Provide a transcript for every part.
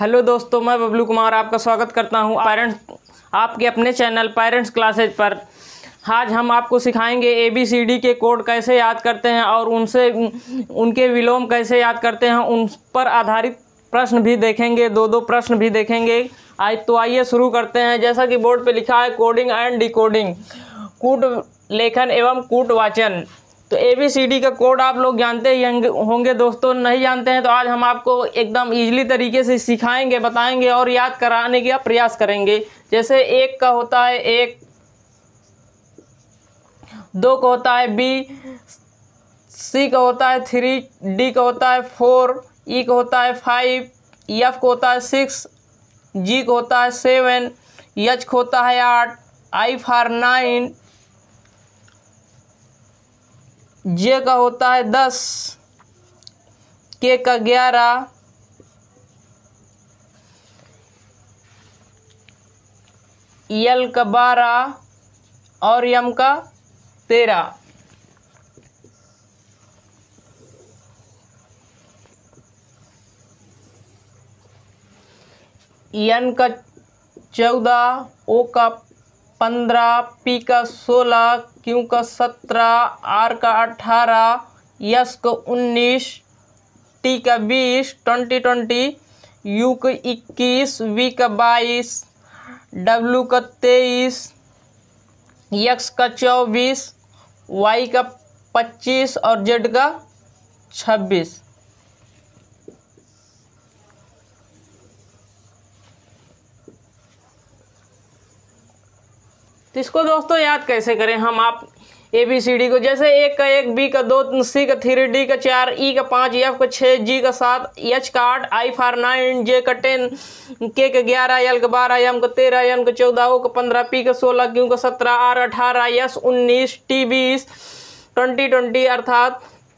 Hello दोस्तों, मैं बबलू कुमार आपका स्वागत करता हूं आपके अपने चैनल पेरेंट्स क्लासेज पर। आज हम आपको सिखाएंगे ABCD के कोड कैसे याद करते हैं और उनके विलोम कैसे याद करते हैं। उन पर आधारित प्रश्न भी देखेंगे, दो प्रश्न भी देखेंगे। आइए शुरू करते हैं। जैसा कि बोर्ड पे लिखा है, कोडिंग एंड डिकोडिंग, कूट लेखन एवं कूट वाचन। तो ABCD का कोड आप लोग जानते ही होंगे दोस्तों। नहीं जानते हैं तो आज हम आपको एकदम इजीली तरीके से सिखाएंगे, बताएंगे और याद कराने का प्रयास करेंगे। जैसे एक का होता है एक, दो का होता है B, C का होता है 3, D का होता है 4, E का होता है 5, F का होता है 6, G का होता है 7, H का होता है 8, I फॉर 9, J का होता है 10, K का 11, L का 12 और M का 13। N का 14, O का 15, P का 16, Q का 17, R का 18, S का 19, T का 20, 20, U का 21, V का 22, W का 23, X का 24, Y का 25 और Z का 26। तो इसको दोस्तों याद कैसे करें हम आप ABCD को। जैसे एक का 1, B का 2, C का 3, D का 4, E का 5, F का 6, G का 7, H का 8, I फॉर 9, J का 10, K का 11, L का 12, M का 13, N का 14, O का 15, P का 16, Q का 17, R 18, S 19, T 20, 20 अर्थात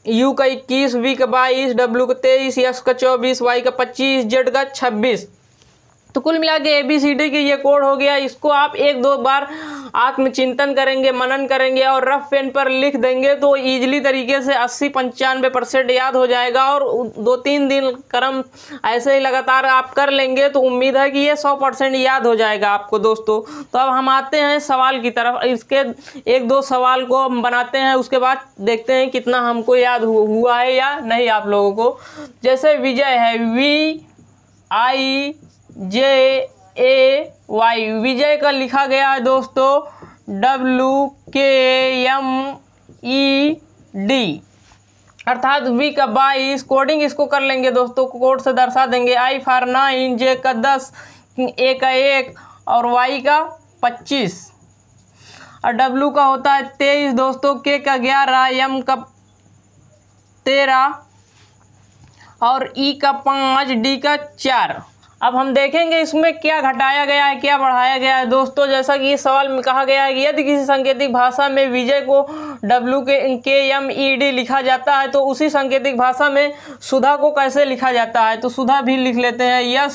U का 21, V का 22, W का 23, X का 24, Y का 25, Z का 26। तो कुल मिला के ABCD के ये कोड हो गया। इसको आप एक दो बार आत्मचिंतन करेंगे, मनन करेंगे और रफ पेन पर लिख देंगे तो इजीली तरीके से 80-95% याद हो जाएगा। और 2-3 दिन क्रम ऐसे ही लगातार आप कर लेंगे तो उम्मीद है कि ये 100% याद हो जाएगा आपको दोस्तों। तो अब हम आते हैं सवाल की तरफ। इसके एक दो सवाल को हम बनाते हैं, उसके बाद देखते हैं कितना हमको याद हुआ है या नहीं आप लोगों को। जैसे विजय है, VIJAY, विजय का लिखा गया है दोस्तों WKMED अर्थात V का 22। कोडिंग इसको कर लेंगे दोस्तों, कोड से दर्शा देंगे। I फॉर 9, J का 10, A का 1 और Y का 25 और W का होता है 23 दोस्तों, K का 11, M का 13 और E का 5, D का 4। अब हम देखेंगे इसमें क्या घटाया गया है, क्या बढ़ाया गया है दोस्तों। जैसा कि इस सवाल में कहा गया है कि यदि किसी सांकेतिक भाषा में विजय को WKMED लिखा जाता है तो उसी सांकेतिक भाषा में सुधा को कैसे लिखा जाता है। तो सुधा भी लिख लेते हैं,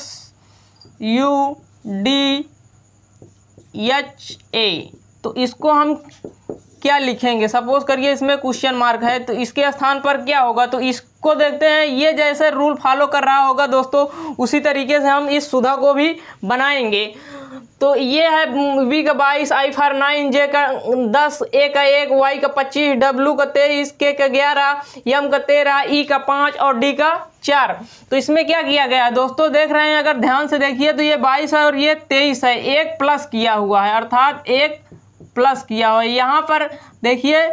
SUDHA। तो इसको हम क्या लिखेंगे, सपोज करिए इसमें क्वेश्चन मार्क है तो इसके स्थान पर क्या होगा। तो इसको देखते हैं, ये जैसे रूल फॉलो कर रहा होगा दोस्तों उसी तरीके से हम इस सुधा को भी बनाएंगे। तो ये है V का 22, I फॉर 9, J का 10, A का 1, Y का 25, W का 23, K का 11, M का 13, E का 5 और D का 4। तो इसमें क्या किया गया है दोस्तों, देख रहे हैं अगर ध्यान से देखिए तो ये 22 है और ये 23 है, एक प्लस किया हुआ है अर्थात एक प्लस किया हुआ है। यहाँ पर देखिए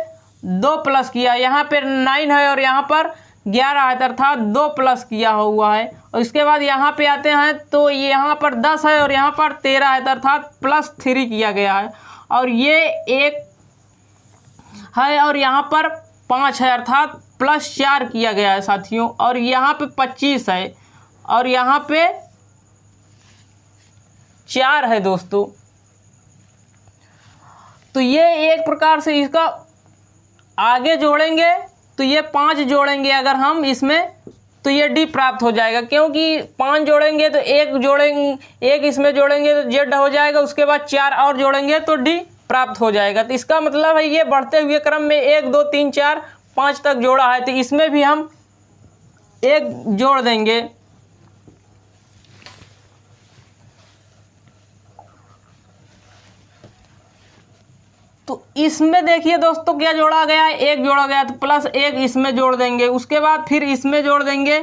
2 प्लस किया, यहाँ पर 9 है और यहाँ पर 11 है अर्थात 2 प्लस किया हुआ है। और इसके बाद यहाँ पे आते हैं तो यहाँ पर 10 है और यहाँ पर 13 है अर्थात +3 किया गया है। और ये 1 है और यहाँ पर 5 है अर्थात +4 किया गया है साथियों। और यहाँ पे 25 है और यहाँ पे 4 है दोस्तों। तो ये एक प्रकार से इसका आगे जोड़ेंगे तो ये 5 जोड़ेंगे अगर हम इसमें तो ये D प्राप्त हो जाएगा, क्योंकि 5 जोड़ेंगे तो एक इसमें जोड़ेंगे तो Z हो जाएगा, उसके बाद 4 और जोड़ेंगे तो D प्राप्त हो जाएगा। तो इसका मतलब है ये बढ़ते हुए क्रम में 1 2 3 4 5 तक जोड़ा है, तो इसमें भी हम 1 जोड़ देंगे। इसमें देखिए दोस्तों क्या जोड़ा गया है, एक जोड़ा गया, तो प्लस एक इसमें जोड़ देंगे, उसके बाद फिर इसमें जोड़ देंगे,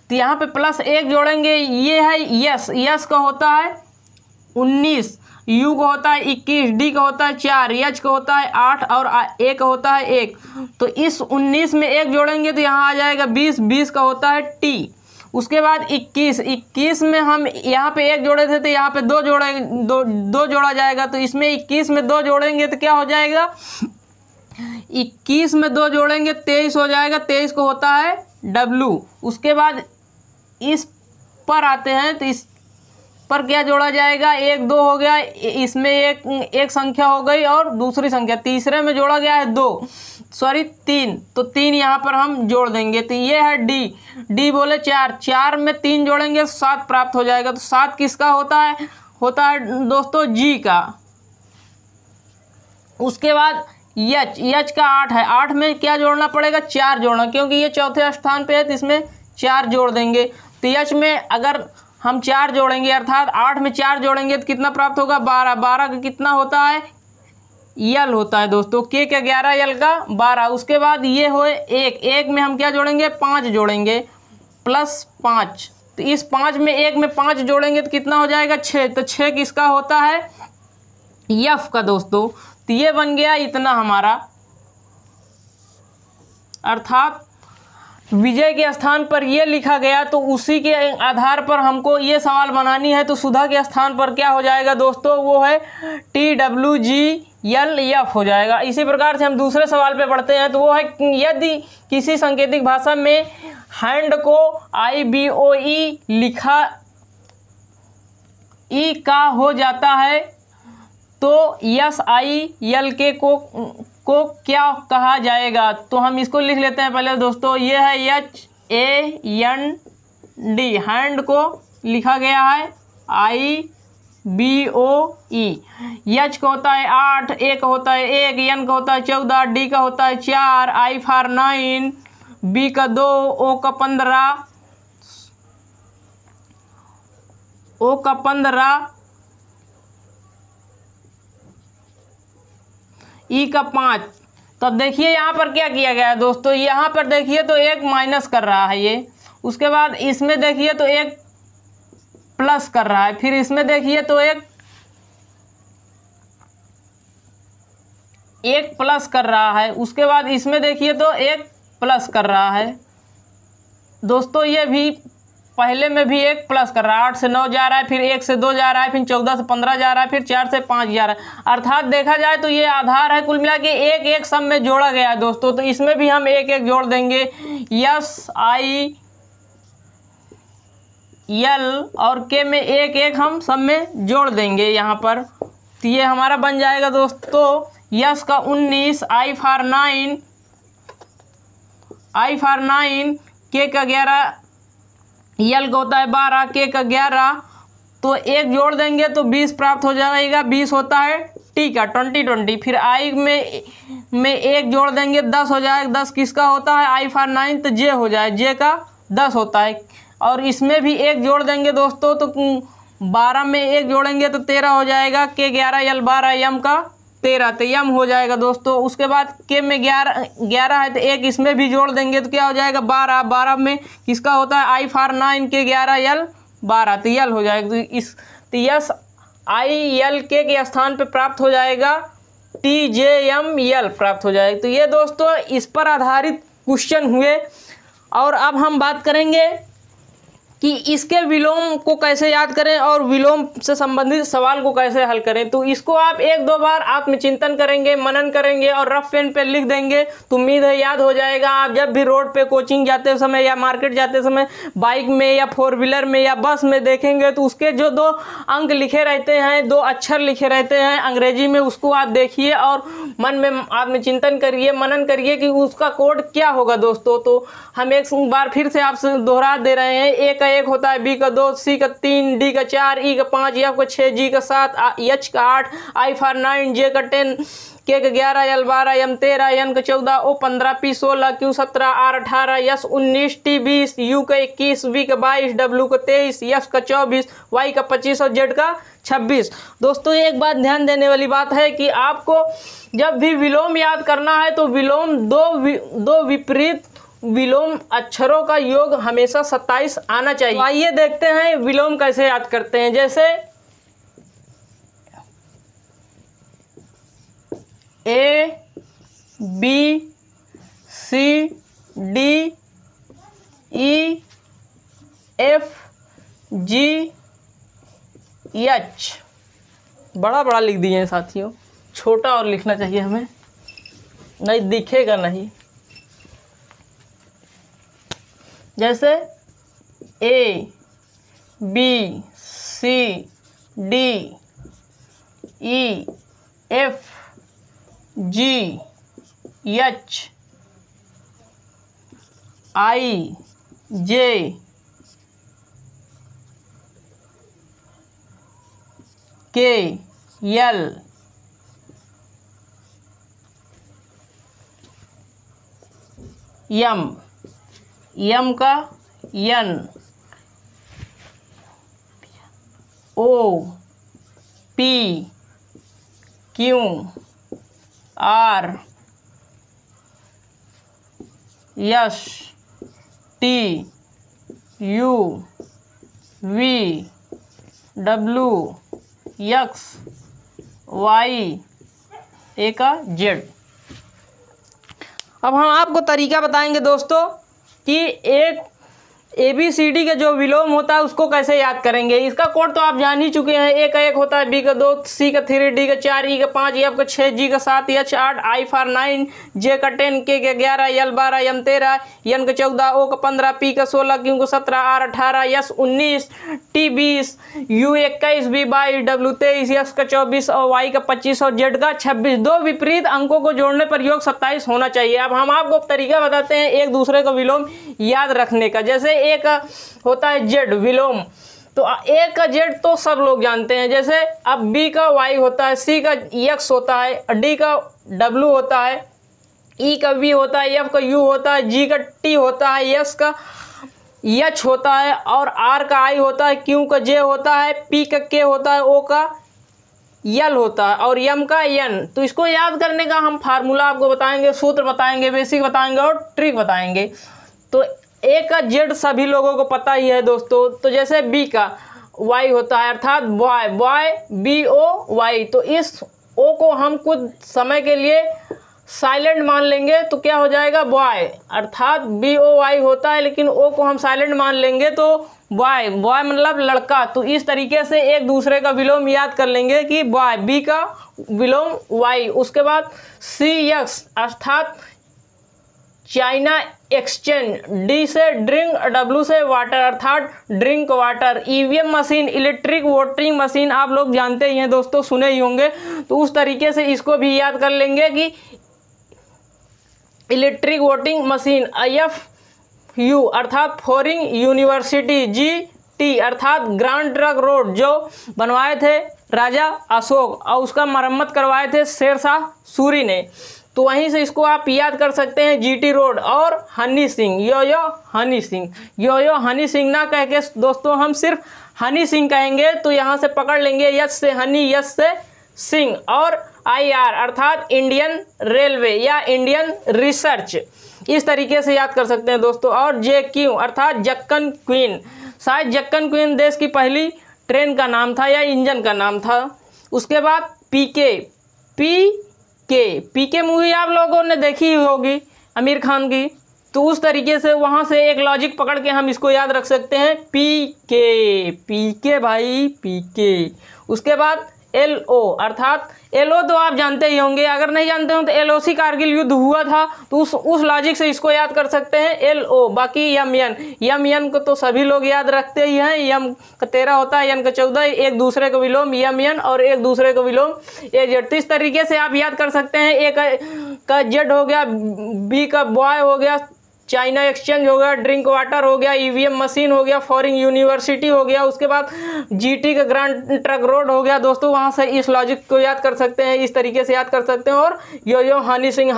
तो यहाँ पे प्लस एक जोड़ेंगे। ये है यस, यस का होता है 19, यू का होता है 21, डी का होता है 4, एच का होता है 8 और ए का होता है 1। तो इस 19 में एक जोड़ेंगे तो यहाँ आ जाएगा 20, 20 का होता है टी। उसके बाद 21, 21 में हम यहाँ पे एक जोड़े थे तो यहाँ पे दो जोड़ा जाएगा, तो इसमें 21 में 2 जोड़ेंगे तो क्या हो जाएगा, 21 में 2 जोड़ेंगे 23 हो जाएगा, 23 को होता है डब्लू। उसके बाद इस पर आते हैं, तो इस पर क्या जोड़ा जाएगा, 1 2 हो गया, इसमें एक संख्या हो गई और दूसरी संख्या, तीसरे में जोड़ा गया है 3, तो 3 यहाँ पर हम जोड़ देंगे, तो ये है डी, डी बोले 4 में 3 जोड़ेंगे 7 प्राप्त हो जाएगा। तो 7 किसका होता है दोस्तों जी का। उसके बाद एच का 8 है, 8 में क्या जोड़ना पड़ेगा, 4 जोड़ना, क्योंकि ये चौथे स्थान पे है तो इसमें 4 जोड़ देंगे। तो एच में अगर हम 4 जोड़ेंगे, अर्थात 8 में 4 जोड़ेंगे तो कितना प्राप्त होगा, 12, 12 का कितना होता है, यल होता है दोस्तों, के का 11, यल का 12। उसके बाद ये हो एक में हम क्या जोड़ेंगे, 5 जोड़ेंगे, प्लस 5, तो इस 5 में 1 में 5 जोड़ेंगे तो कितना हो जाएगा, 6, तो 6 किसका होता है, यफ का दोस्तों। तो ये बन गया इतना हमारा, अर्थात विजय के स्थान पर ये लिखा गया, तो उसी के आधार पर हमको ये सवाल बनानी है। तो सुधा के स्थान पर क्या हो जाएगा दोस्तों, वो है TWGLF हो जाएगा। इसी प्रकार से हम दूसरे सवाल पे बढ़ते हैं, तो वो है यदि किसी सांकेतिक भाषा में हैंड को IBOE लिखा ई का हो जाता है तो SILK को क्या कहा जाएगा। तो हम इसको लिख लेते हैं पहले दोस्तों, ये है HAND, हैंड को लिखा गया है IBOE, एच का होता है 8, ए का होता है 1, एन का होता है 14, डी का होता है 4, आई फॉर 9, बी का 2, ओ का 15, ई का 5। तब देखिए यहाँ पर क्या किया गया है दोस्तों, यहाँ पर देखिए तो एक माइनस कर रहा है ये, उसके बाद इसमें देखिए तो एक प्लस कर रहा है, फिर इसमें देखिए तो एक प्लस कर रहा है, उसके बाद इसमें देखिए तो एक प्लस कर रहा है दोस्तों। ये भी पहले में भी एक प्लस कर रहा है, 8 से 9 जा रहा है, फिर 1 से 2 जा रहा है, फिर 14 से 15 जा रहा है, फिर 4 से 5 जा रहा है। अर्थात देखा जाए तो ये आधार है, कुल मिला के एक सब में जोड़ा गया है दोस्तों। तो इसमें भी हम एक जोड़ देंगे, SIL और के में एक हम सब में जोड़ देंगे यहाँ पर। तो ये हमारा बन जाएगा दोस्तों यस का 19, आई फॉर 9, के का 11, यल का होता है 12, के का 11, तो एक जोड़ देंगे तो 20 प्राप्त हो जाएगा, 20 होता है टी का 20, फिर आई में एक जोड़ देंगे 10 हो जाएगा, 10 किसका होता है, आई फॉर 9, तो जे हो जाए, जे का 10 होता है। और इसमें भी एक जोड़ देंगे दोस्तों, तो 12 में एक जोड़ेंगे तो 13 हो जाएगा, के 11, यल 12, यम का 13, तो यम हो जाएगा दोस्तों। उसके बाद के में 11 है तो एक इसमें भी जोड़ देंगे तो क्या हो जाएगा, 12 में किसका होता है, आई फॉर 9, के 11, यल 12, तो यल हो जाएगा। तो यस ILK के स्थान पे प्राप्त हो जाएगा TJML प्राप्त हो जाएगा। तो ये दोस्तों इस पर आधारित क्वेश्चन हुए, और अब हम बात करेंगे कि इसके विलोम को कैसे याद करें और विलोम से संबंधित सवाल को कैसे हल करें। तो इसको आप 1-2 बार आत्मचिंतन करेंगे, मनन करेंगे और रफ पेन पे लिख देंगे तो उम्मीद है याद हो जाएगा। आप जब भी रोड पे कोचिंग जाते समय या मार्केट जाते समय बाइक में या 4 व्हीलर में या बस में देखेंगे तो उसके जो 2 अंक लिखे रहते हैं, 2 अक्षर लिखे रहते हैं अंग्रेजी में, उसको आप देखिए और मन में आत्मचिंतन करिए, मनन करिए कि उसका कोड क्या होगा दोस्तों। तो हम एक बार फिर से आपसे दोहरा दे रहे हैं, एक का 1 होता है, बी का 2, सी का 3, डी का 4, ई का 5, एफ का 6, जी का 7, एच का 8, आई फॉर 9, जे का 10, के का 11, एल 12, एम 13, एन का 14, O 15, P 16, Q 17, R 18, S 19, T 20, U का 21, वी का 22, डब्ल्यू का 23, एफ का 24, वाई का 25 और जेड का 26। दोस्तों एक बात ध्यान देने वाली बात है कि आपको जब भी विलोम याद करना है तो विलोम दो विपरीत विलोम अक्षरों का योग हमेशा 27 आना चाहिए। तो आइए देखते हैं विलोम कैसे याद करते हैं। जैसे A B C D E F G H, बड़ा बड़ा लिख दिए हैं साथियों, छोटा और लिखना चाहिए हमें, नहीं दिखेगा नहीं। जैसे A B C D E F G H I J K L M, M का N, O P Q R S T U V W X Y A का जेड। अब हम आपको तरीका बताएंगे दोस्तों कि एक ABCD का जो विलोम होता है उसको कैसे याद करेंगे। इसका कोड तो आप जान ही चुके हैं, ए का 1 होता है, बी का 2, सी का 3, डी का 4, ई का 5, एफ का 6, जी का 7, एच 8, आई फॉर 9, जे का 10, के का 11, एल 12, एम 13, एन का 14, ओ का 15, पी का 16, क्यू का 17, R 18, S 19, T 20, U 21, V 22, W 23, S का 24 और वाई का 25 और जेड का 26। दो विपरीत अंकों को जोड़ने पर योग 27 होना चाहिए। अब हम आपको तरीका बताते हैं एक दूसरे का विलोम याद रखने का। जैसे एक होता है जेड विलोम, तो ए का जेड तो सब लोग जानते हैं। जैसे अब बी का वाई होता है, सी का एक्स होता है, डी का डब्ल्यू होता है, ई का वी होता है, एफ का यू होता है, जी का टी होता है, एस का एच होता है और आर का आई होता है, क्यू का जे होता है, पी का के होता है, ओ का यल होता है और एम का एन। तो इसको याद करने का हम फार्मूला आपको बताएंगे, सूत्र बताएंगे, बेसिक बताएंगे और ट्रिक बताएंगे। तो ए का जेड सभी लोगों को पता ही है दोस्तों। तो जैसे बी का वाई होता है अर्थात boy, boy B O Y, तो इस ओ को हम कुछ समय के लिए साइलेंट मान लेंगे तो क्या हो जाएगा बॉय, अर्थात बी ओ वाई होता है लेकिन ओ को हम साइलेंट मान लेंगे तो बॉय, बॉय मतलब लड़का। तो इस तरीके से एक दूसरे का विलोम याद कर लेंगे कि बॉय, बी का विलोम वाई, उसके बाद सी एक्स अर्थात चाइना एक्सचेंज, डी से ड्रिंक, डब्ल्यू से वाटर अर्थात drink water, EVM machine electric voting machine आप लोग जानते ही हैं दोस्तों, सुने ही होंगे। तो उस तरीके से इसको भी याद कर लेंगे कि electric voting machine, F you अर्थात फॉरिन यूनिवर्सिटी, जी टी अर्थात ग्रांड ट्रंक रोड जो बनवाए थे राजा अशोक और उसका मरम्मत करवाए थे शेरशाह सूरी ने, तो वहीं से इसको आप याद कर सकते हैं जीटी रोड। और हनी सिंह, यो यो हनी सिंह, यो यो हनी सिंह ना कह के दोस्तों हम सिर्फ हनी सिंह कहेंगे तो यहाँ से पकड़ लेंगे यस से हनी, यस से सिंह। और आईआर अर्थात इंडियन रेलवे या इंडियन रिसर्च, इस तरीके से याद कर सकते हैं दोस्तों। और जेक्यू अर्थात जक्कन क्वीन, शायद जक्कन क्वीन देश की पहली ट्रेन का नाम था या इंजन का नाम था। उसके बाद पीके, पीके मूवी आप लोगों ने देखी ही होगी आमिर खान की, तो उस तरीके से वहाँ से एक लॉजिक पकड़ के हम इसको याद रख सकते हैं पीके भाई पीके। उसके बाद एलओ अर्थात एलओ तो आप जानते ही होंगे, अगर नहीं जानते हो तो एलओसी कारगिल युद्ध हुआ था, तो उस लॉजिक से इसको याद कर सकते हैं एलओ। बाकी यम को तो सभी लोग याद रखते ही हैं, यम का 13 होता है, एन का 14, एक दूसरे को विलोम यम और एक दूसरे को विलोम ए जेड। तो इस तरीके से आप याद कर सकते हैं। ए का जेड हो गया, बी का बॉय हो गया, चाइना एक्सचेंज हो गया, ड्रिंक वाटर हो गया, ईवीएम मशीन हो गया, फॉरेन यूनिवर्सिटी हो गया, उसके बाद जीटी का ग्रांड ट्रक रोड हो गया दोस्तों। वहाँ से इस लॉजिक को याद कर सकते हैं, इस तरीके से याद कर सकते हैं। और यो हनी सिंह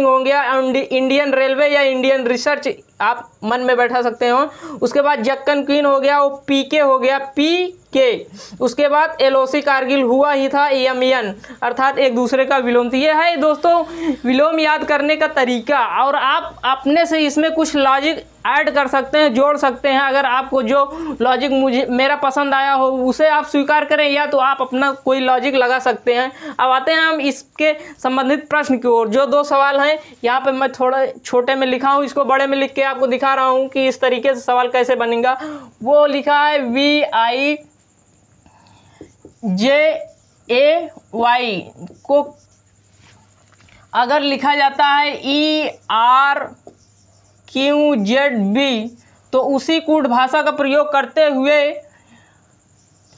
हो गया, इंडियन रेलवे या इंडियन रिसर्च आप मन में बैठा सकते हो। उसके बाद जक्कन क्वीन हो गया, वो पीके हो गया, पीके। उसके बाद एलओसी कारगिल हुआ ही था, एमएन अर्थात एक दूसरे का विलोम। तो ये है दोस्तों विलोम याद करने का तरीका, और आप अपने से इसमें कुछ लॉजिक ऐड कर सकते हैं, जोड़ सकते हैं। अगर आपको जो लॉजिक मेरा पसंद आया हो उसे आप स्वीकार करें, या तो आप अपना कोई लॉजिक लगा सकते हैं। अब आते हैं हम इसके संबंधित प्रश्न की ओर। जो 2 सवाल हैं यहाँ पे मैं थोड़ा छोटे में लिखा हूँ, इसको बड़े में लिख के आपको दिखा रहा हूँ कि इस तरीके से सवाल कैसे बनेगा। वो लिखा है VIJAY को अगर लिखा जाता है ERQZB तो उसी कूट भाषा का प्रयोग करते हुए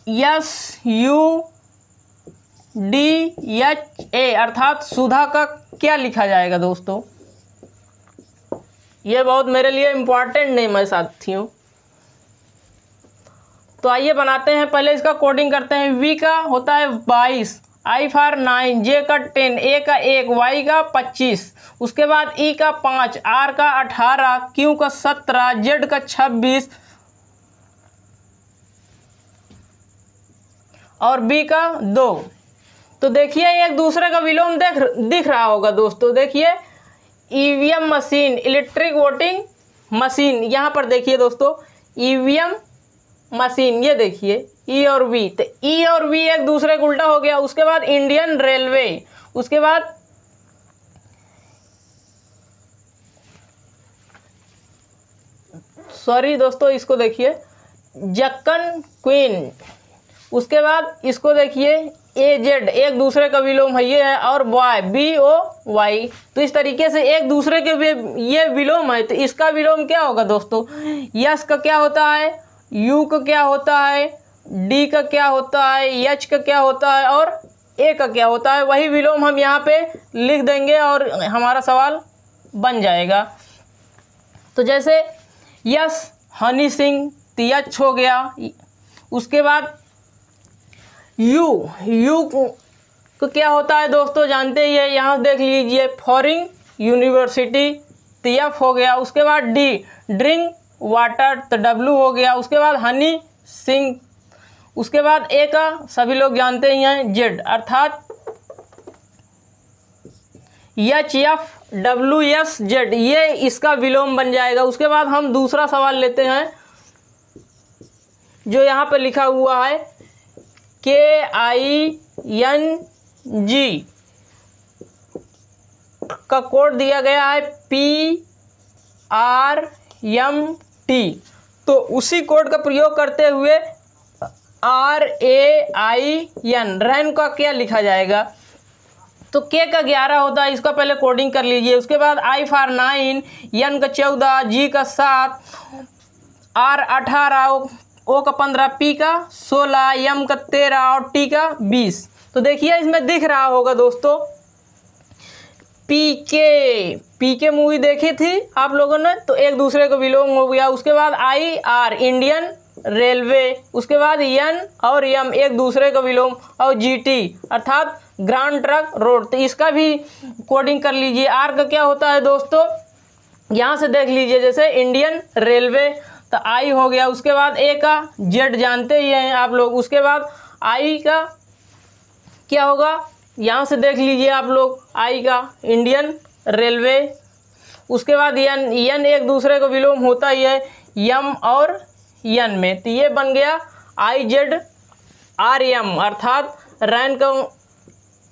SUDHA अर्थात सुधा का क्या लिखा जाएगा दोस्तों? ये बहुत मेरे लिए इम्पॉर्टेंट नेम है साथियों। तो आइए बनाते हैं, पहले इसका कोडिंग करते हैं। V का होता है 22, I फॉर 9, J का 10, A का 1, Y का 25, उसके बाद E का 5, R का 18, Q का 17, Z का 26 और B का 2। तो देखिए एक दूसरे का विलोम दिख रहा होगा दोस्तों। देखिए EVM machine, electric voting machine, यहाँ पर देखिए दोस्तों ईवीएम मशीन, ये देखिए ई और वी, तो ई और वी एक दूसरे को उल्टा हो गया। उसके बाद इंडियन रेलवे, उसके बाद सॉरी दोस्तों इसको देखिए जक्कन क्वीन, उसके बाद इसको देखिए AZ एक दूसरे का विलोम है ये है, और बॉय BOY। तो इस तरीके से एक दूसरे के ये विलोम है। तो इसका विलोम क्या होगा दोस्तों? यस का क्या होता है, U का क्या होता है, D का क्या होता है, H का क्या होता है और A का क्या होता है। वही विलोम हम यहाँ पे लिख देंगे और हमारा सवाल बन जाएगा। तो जैसे यस हनी सिंह, H हो गया। उसके बाद यू को क्या होता है दोस्तों जानते ही है, यहाँ देख लीजिए फॉरेन यूनिवर्सिटी, TF हो गया। उसके बाद D ड्रिंक वाटर, तो W हो गया। उसके बाद हनी सिंह, उसके बाद A का सभी लोग जानते ही हैं Z अर्थात HFWSZ, ये इसका विलोम बन जाएगा। उसके बाद हम दूसरा सवाल लेते हैं जो यहाँ पे लिखा हुआ है KING का कोड दिया गया है PRMT। तो उसी कोड का प्रयोग करते हुए RAIN रैन का क्या लिखा जाएगा? तो K का 11 होता है, इसका पहले कोडिंग कर लीजिए। उसके बाद I फॉर 9, N का 14, G का 7, R 18, O का 15, P का 16, M का 13 और T का 20। तो देखिए इसमें दिख रहा होगा दोस्तों PK मूवी देखी थी आप लोगों ने, तो एक दूसरे को विलोम हो गया। उसके बाद IR इंडियन रेलवे, उसके बाद N और M एक दूसरे का विलोम, और GT अर्थात ग्रांड ट्रक रोड। तो इसका भी कोडिंग कर लीजिए। R का क्या होता है दोस्तों, यहाँ से देख लीजिए जैसे इंडियन रेलवे, तो I हो गया। उसके बाद A का Z जानते ही हैं आप लोग। उसके बाद I का क्या होगा, यहाँ से देख लीजिए आप लोग I का इंडियन रेलवे। उसके बाद N एक दूसरे को विलोम होता ही है M और N में, तो ये बन गया IZRM अर्थात रैन का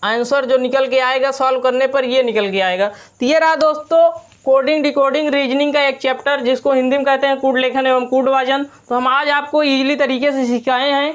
आंसर जो निकल के आएगा सॉल्व करने पर ये निकल के आएगा। तो ये रहा दोस्तों कोडिंग डिकोडिंग रीजनिंग का एक चैप्टर जिसको हिंदी में कहते हैं कूट लेखन एवं कूटवाचन। तो हम आज आपको इजीली तरीके से सिखाए हैं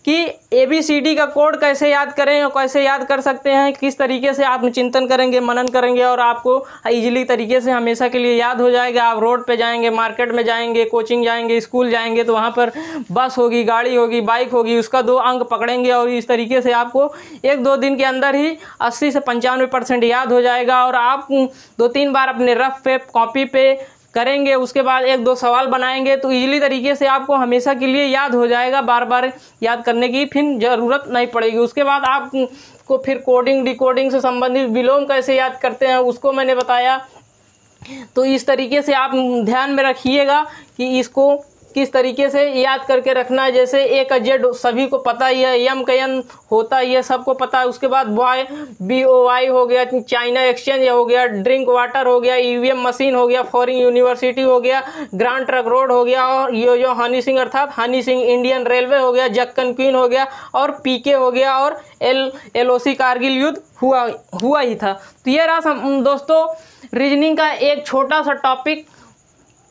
कि ABCD का कोड कैसे याद करें और कैसे याद कर सकते हैं, किस तरीके से आत्मचिंतन करेंगे, मनन करेंगे और आपको इजीली तरीके से हमेशा के लिए याद हो जाएगा। आप रोड पे जाएंगे, मार्केट में जाएंगे, कोचिंग जाएंगे, स्कूल जाएंगे तो वहाँ पर बस होगी, गाड़ी होगी, बाइक होगी, उसका 2 अंक पकड़ेंगे और इस तरीके से आपको 1-2 दिन के अंदर ही 80 से 95% याद हो जाएगा। और आप 2-3 बार अपने रफ पे कॉपी पे करेंगे, उसके बाद 1-2 सवाल बनाएंगे तो इजीली तरीके से आपको हमेशा के लिए याद हो जाएगा, बार बार याद करने की फिर ज़रूरत नहीं पड़ेगी। उसके बाद आपको फिर कोडिंग डिकोडिंग से संबंधित विलोम कैसे याद करते हैं उसको मैंने बताया। तो इस तरीके से आप ध्यान में रखिएगा कि इसको किस तरीके से याद करके रखना है। जैसे A का Z सभी को पता ही है, M का N होता ही है, सबको पता है। उसके बाद बॉय BOY हो गया, चाइना एक्सचेंज हो गया, ड्रिंक वाटर हो गया, EVM मशीन हो गया, फॉरेन यूनिवर्सिटी हो गया, ग्रांड ट्रक रोड हो गया, और यो हनी सिंह अर्थात हनी सिंह इंडियन रेलवे हो गया, जक्कन क्वीन हो गया, और PK हो गया, और LOC कारगिल युद्ध हुआ ही था। तो ये रहा दोस्तों रीजनिंग का एक छोटा सा टॉपिक,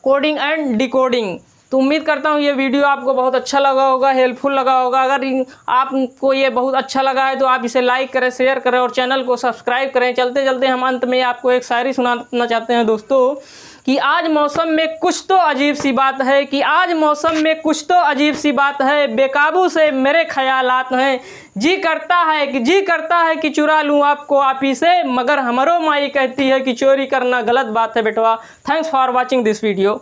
कोडिंग एंड डिकोडिंग। तो उम्मीद करता हूँ ये वीडियो आपको बहुत अच्छा लगा होगा, हेल्पफुल लगा होगा। अगर आपको ये बहुत अच्छा लगा है तो आप इसे लाइक करें, शेयर करें और चैनल को सब्सक्राइब करें। चलते चलते हम अंत में आपको एक शायरी सुनाना चाहते हैं दोस्तों कि आज मौसम में कुछ तो अजीब सी बात है, कि आज मौसम में कुछ तो अजीब सी बात है, बेकाबू से मेरे ख्यालात हैं, जी करता है कि चुरा लूँ आपको आप ही से, मगर हमरो माई कहती है कि चोरी करना गलत बात है बेटवा। Thanks for watching this video.